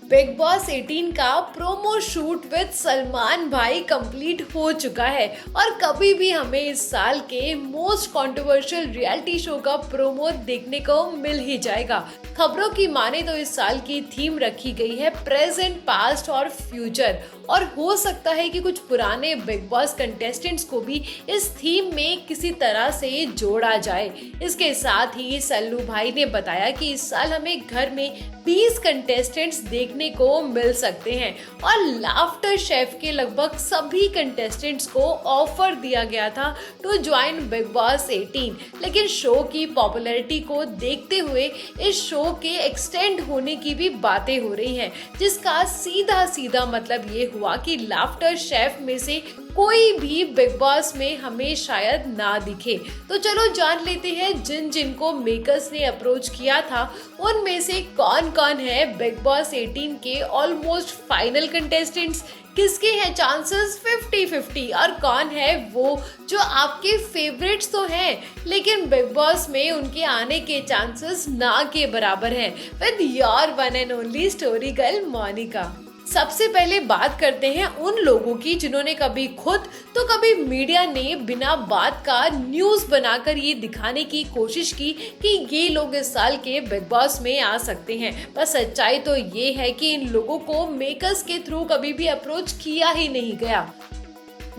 Big Boss 18 का promo shoot with Salman भाई complete हो चुका है और कभी भी हमें इस साल के मोस्ट कंट्रोवर्शियल रियलिटी शो का प्रोमो देखने को मिल ही जाएगा। खबरों की माने तो इस साल की थीम रखी गई है प्रेजेंट, पास्ट और फ्यूचर, और हो सकता है कि कुछ पुराने बिग बॉस कंटेस्टेंट्स को भी इस थीम में किसी तरह से जोड़ा जाए। इसके साथ ही सल्लू भाई ने बताया कि इस साल हमें घर में 20 कंटेस्टेंट्स देखने को मिल सकते हैं और लाफ्टर शेफ के लगभग सभी कंटेस्टेंट्स को ऑफर दिया गया था टू ज्वाइन बिग बॉस 18, लेकिन शो की पॉपुलैरिटी को देखते हुए इस शो के एक्सटेंड होने की भी बातें हो रही हैं, जिसका सीधा सीधा मतलब ये हुआ कि लाफ्टर शेफ में से कोई भी बिग बॉस में हमें शायद ना दिखे। तो चलो जान लेते हैं जिन जिनको मेकर्स ने अप्रोच किया था उनमें से कौन कौन है बिग बॉस 18 के ऑलमोस्ट फाइनल कंटेस्टेंट्स, किसके हैं चांसेस 50-50 और कौन है वो जो आपके फेवरेट्स तो हैं लेकिन बिग बॉस में उनके आने के चांसेस ना के बराबर हैं, with your one and only story girl Monika. सबसे पहले बात करते हैं उन लोगों की जिन्होंने कभी खुद तो कभी मीडिया ने बिना बात का न्यूज बनाकर ये दिखाने की कोशिश की कि ये लोग इस साल के बिग बॉस में आ सकते हैं, पर सच्चाई तो ये है कि इन लोगों को मेकर्स के थ्रू कभी भी अप्रोच किया ही नहीं गया।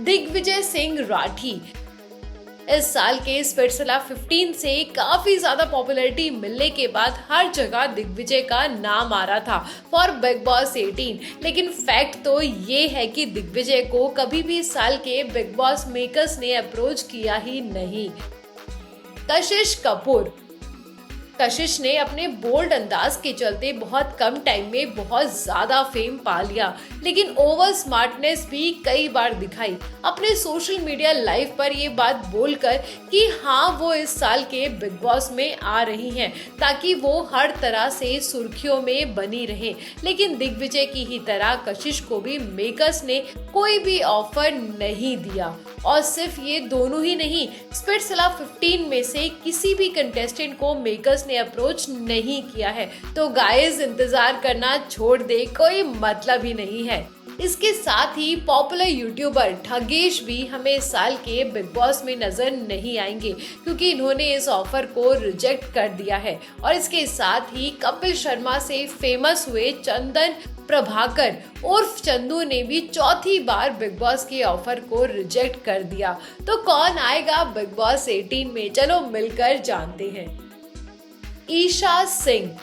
दिग्विजय सिंह राठी इस साल के स्पिट्सविला 15 से काफी ज्यादा पॉपुलैरिटी मिलने के बाद हर जगह दिग्विजय का नाम आ रहा था फॉर बिग बॉस 18, लेकिन फैक्ट तो ये है कि दिग्विजय को कभी भी इस साल के बिग बॉस मेकर्स ने अप्रोच किया ही नहीं। कशिश कपूर कशिश ने अपने बोल्ड अंदाज के चलते बहुत कम टाइम में बहुत ज्यादा फेम पा लिया, लेकिन ओवर स्मार्टनेस भी कई बार दिखाई अपने सोशल मीडिया लाइव पर ये बात बोलकर कि हाँ वो इस साल के बिग बॉस में आ रही हैं ताकि वो हर तरह से सुर्खियों में बनी रहे। लेकिन दिग्विजय की ही तरह कशिश को भी मेकर्स ने कोई भी ऑफर नहीं दिया, और सिर्फ ये दोनों ही नहीं, स्पिट्सविला 15 में से किसी भी कंटेस्टेंट को मेकर्स ने अप्रोच नहीं किया है। तो गाइस इंतजार करना छोड़ दे, कोई मतलब ही नहीं है। इसके साथ ही पॉपुलर यूट्यूबर ठगेश भी हमें इस साल के बिग बॉस में नजर नहीं आएंगे क्योंकि इन्होंने इस ऑफर को रिजेक्ट कर दिया है। और इसके साथ ही कपिल शर्मा से फेमस हुए चंदन प्रभाकर उर्फ चंदू ने भी चौथी बार बिग बॉस के ऑफर को रिजेक्ट कर दिया। तो कौन आएगा बिग बॉस 18 में, चलो मिलकर जानते हैं। ईशा सिंह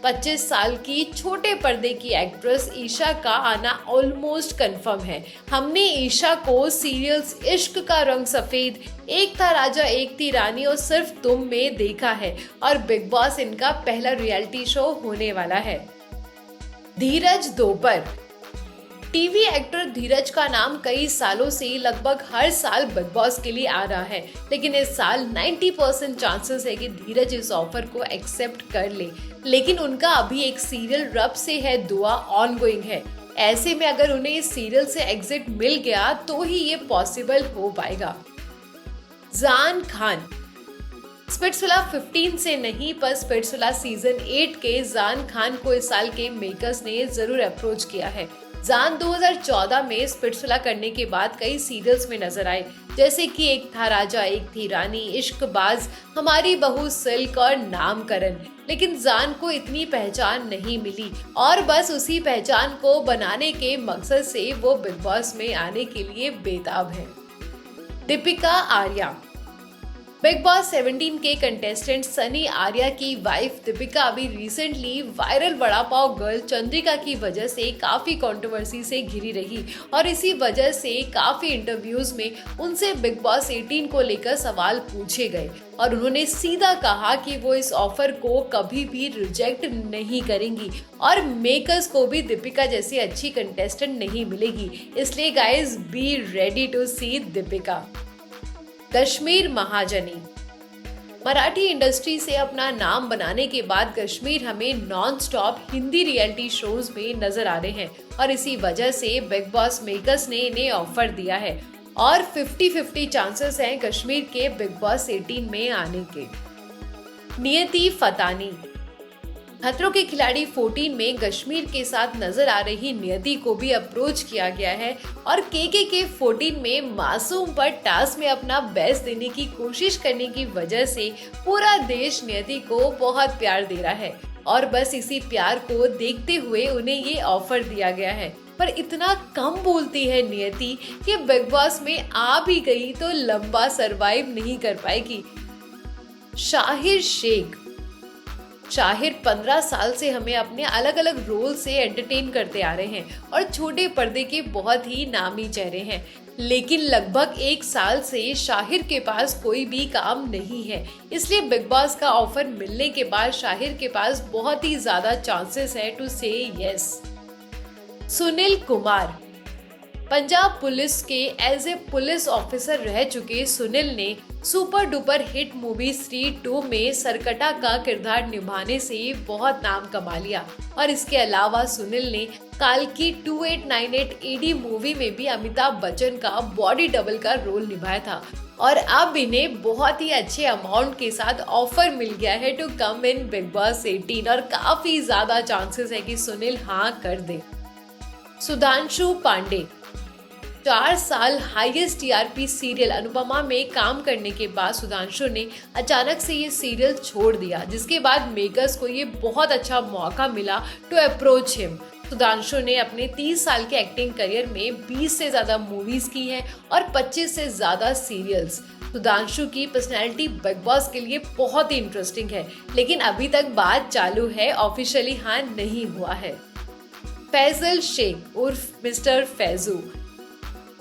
25 साल की छोटे पर्दे की एक्ट्रेस ईशा का आना ऑलमोस्ट कंफर्म है। हमने ईशा को सीरियल्स इश्क का रंग सफेद, एक था राजा एक थी रानी और सिर्फ तुम में देखा है, और बिग बॉस इनका पहला रियलिटी शो होने वाला है। धीरज दोपर टीवी एक्टर धीरज का नाम कई सालों से लगभग हर साल बिग बॉस के लिए आ रहा है, लेकिन इस साल 90% चांसेस है कि धीरज इस ऑफर को एक्सेप्ट कर ले, लेकिन उनका अभी एक सीरियल रब से है दुआ ऑनगोइंग है। ऐसे में अगर उन्हें इस सीरियल से एग्जिट मिल गया तो ही ये पॉसिबल हो पाएगा। जान खान स्पिट्सविला 15 से नहीं पर स्पिट्सविला सीजन 8 के जान खान को इस साल के मेकर्स ने जरूर अप्रोच किया है। जान 2014 में स्पिट्सविला करने के बाद कई सीरियल्स में नजर आए, जैसे कि एक था राजा एक थी रानी, इश्कबाज, हमारी बहू सिल्क और नामकरण, लेकिन जान को इतनी पहचान नहीं मिली और बस उसी पहचान को बनाने के मकसद से वो बिग बॉस में आने के लिए बेताब है। दीपिका आर्या बिग बॉस 17 के कंटेस्टेंट सनी आर्या की वाइफ दीपिका अभी recently viral vada pav girl Chandrika की वजह से काफी कंट्रोवर्सी से घिरी रही, और इसी वजह से काफी इंटरव्यूज में उनसे बिग बॉस 18 को लेकर सवाल पूछे गए और उन्होंने सीधा कहा कि वो इस ऑफर को कभी भी रिजेक्ट नहीं करेंगी और मेकर्स को भी दीपिका जैसी अच्छी कंटेस्टेंट नहीं मिलेगी। इसलिए गाइस बी रेडी टू सी दीपिका। कश्मीर महाजनी मराठी इंडस्ट्री से अपना नाम बनाने के बाद कश्मीर हमें non stop Hindi reality shows में नजर आ रहे हैं और इसी वजह से बिग बॉस मेकर्स ने इन्हें ऑफर दिया है और 50-50 चांसेस हैं कश्मीर के बिग बॉस 18 में आने के। नियति फतानी खतरों के खिलाड़ी 14 में कश्मीर के साथ नजर आ रही नियति को भी अप्रोच किया गया है और के 14 में मासूम पर टास्क में अपना बेस्ट देने की कोशिश करने की वजह से पूरा देश नियति को बहुत प्यार दे रहा है और बस इसी प्यार को देखते हुए उन्हें ये ऑफर दिया गया है। पर इतना कम बोलती है नियति कि बिग बॉस में आ भी गई तो लंबा सरवाइव नहीं कर पाएगी। शाहिर शेख 15 साल से हमें अपने अलग अलग रोल से एंटरटेन करते आ रहे हैं और छोटे पर्दे के बहुत ही नामी चेहरे हैं, लेकिन लगभग 1 साल से शाहिर के पास कोई भी काम नहीं है। इसलिए बिग बॉस का ऑफर मिलने के बाद शाहिर के पास बहुत ही ज्यादा चांसेस है टू से यस। सुनील कुमार पंजाब पुलिस के एज ए पुलिस ऑफिसर रह चुके सुनील ने सुपर डुपर हिट मूवी स्त्री 2 में सरकटा का किरदार निभाने से बहुत नाम कमा लिया और इसके अलावा सुनील ने काल्की 2898 एडी मूवी में भी अमिताभ बच्चन का बॉडी डबल का रोल निभाया था और अब इन्हें बहुत ही अच्छे अमाउंट के साथ ऑफर मिल गया है to come in Bigg Boss 18 और काफी ज्यादा चांसेस है कि सुनील हाँ कर दे। सुधांशु पांडे 4 साल हाईएस्ट टीआरपी सीरियल अनुपमा में काम करने के बाद सुधांशु ने अचानक से ये सीरियल छोड़ दिया, जिसके बाद मेकर्स को ये बहुत अच्छा मौका मिला टू अप्रोच हिम। सुधांशु ने अपने 30 साल के एक्टिंग करियर में 20 से ज्यादा मूवीज की हैं और 25 से ज्यादा सीरियल्स। सुधांशु की पर्सनैलिटी बिग बॉस के लिए बहुत ही इंटरेस्टिंग है, लेकिन अभी तक बात चालू है, ऑफिशियली हाँ नहीं हुआ है। फैजल शेख उर्फ मिस्टर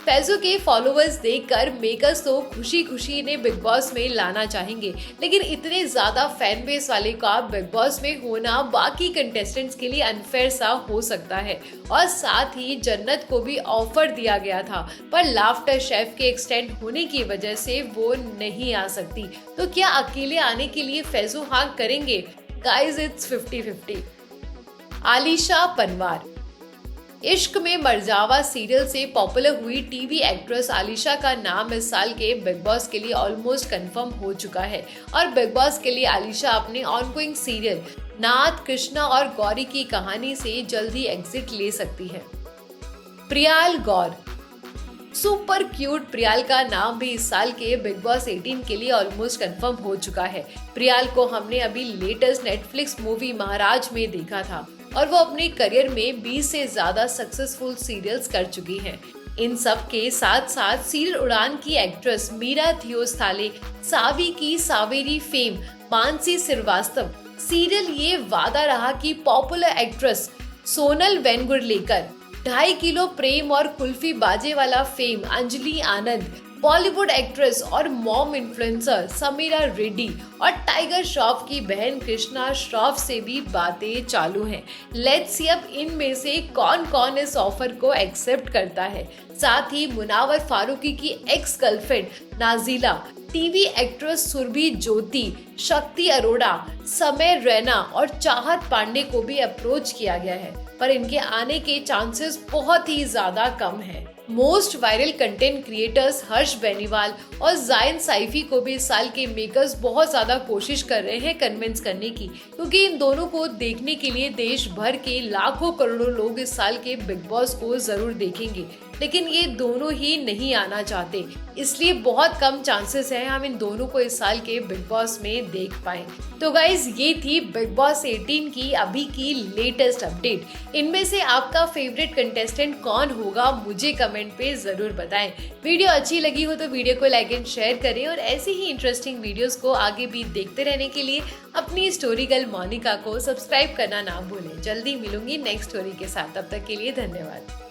फैजू के फॉलोअर्स देखकर मेकर्स तो खुशी खुशी इन्हें बिग बॉस में लाना चाहेंगे, लेकिन इतने ज्यादा फैन बेस वाले का बिग बॉस में होना बाकी कंटेस्टेंट्स के लिए अनफेयर सा हो सकता है। और साथ ही जन्नत को भी ऑफर दिया गया था, पर लाफ्टर शेफ के एक्सटेंड होने की वजह से वो नहीं आ सकती। तो क्या अकेले आने के लिए फैजू हाँ करेंगे? Guys it's 50-50। आलिशा पंवार इश्क में मरजावा सीरियल से पॉपुलर हुई टीवी एक्ट्रेस आलिशा का नाम इस साल के बिग बॉस के लिए ऑलमोस्ट कंफर्म हो चुका है और बिग बॉस के लिए आलिशा अपने ऑनगोइंग सीरियल नाथ, कृष्णा और गौरी की कहानी से जल्दी एग्जिट ले सकती है। प्रियाल गौर सुपर क्यूट प्रियाल का नाम भी इस साल के बिग बॉस 18 के लिए ऑलमोस्ट कंफर्म हो चुका है। प्रियाल को हमने अभी लेटेस्ट नेटफ्लिक्स मूवी महाराज में देखा था और वो अपने करियर में 20 से ज्यादा सक्सेसफुल सीरियल्स कर चुकी हैं। इन सब के साथ साथ सीरियल उड़ान की actress Meera Deosthale, Saavi ki Savaari fame Mansi Srivastava, serial Yeh Vaada Raha कि popular actress Sonal Vengurlekar, 2.5 kilo Prem और Kulfi Bajewala fame Anjali Anand, Bollywood actress और मॉम इन्फ्लुएंसर समीरा रेड्डी और टाइगर श्रॉफ की बहन कृष्णा श्रॉफ से भी बातें चालू हैं। लेट्स सी अब इनमें से कौन कौन इस ऑफर को एक्सेप्ट करता है। साथ ही मुनावर फारूकी की ex girlfriend Nazila, TV actress Surbhi Jyoti, Shakti Arora, समय रैना और चाहत पांडे को भी अप्रोच किया गया है, पर इनके आने के चांसेस बहुत ही ज्यादा कम है। Most viral content creators Harsh Beniwal और जायन सैफी को भी इस साल के मेकर्स बहुत ज्यादा कोशिश कर रहे हैं कन्विंस करने की, क्योंकि इन दोनों को देखने के लिए देश भर के लाखों करोड़ों लोग इस साल के बिग बॉस को जरूर देखेंगे, लेकिन ये दोनों ही नहीं आना चाहते, इसलिए बहुत कम चांसेस है हम इन दोनों को इस साल के बिग बॉस में देख पाए। तो गाइज ये थी बिग बॉस 18 की अभी की लेटेस्ट अपडेट। इनमें से आपका फेवरेट कंटेस्टेंट कौन होगा मुझे कमेंट पे जरूर बताएं। वीडियो अच्छी लगी हो तो वीडियो को लाइक एंड शेयर करें और ऐसी ही इंटरेस्टिंग वीडियोस को आगे भी देखते रहने के लिए अपनी स्टोरी गर्ल मोनिका को सब्सक्राइब करना ना भूलें। जल्दी मिलूंगी नेक्स्ट स्टोरी के साथ, तब तक के लिए धन्यवाद।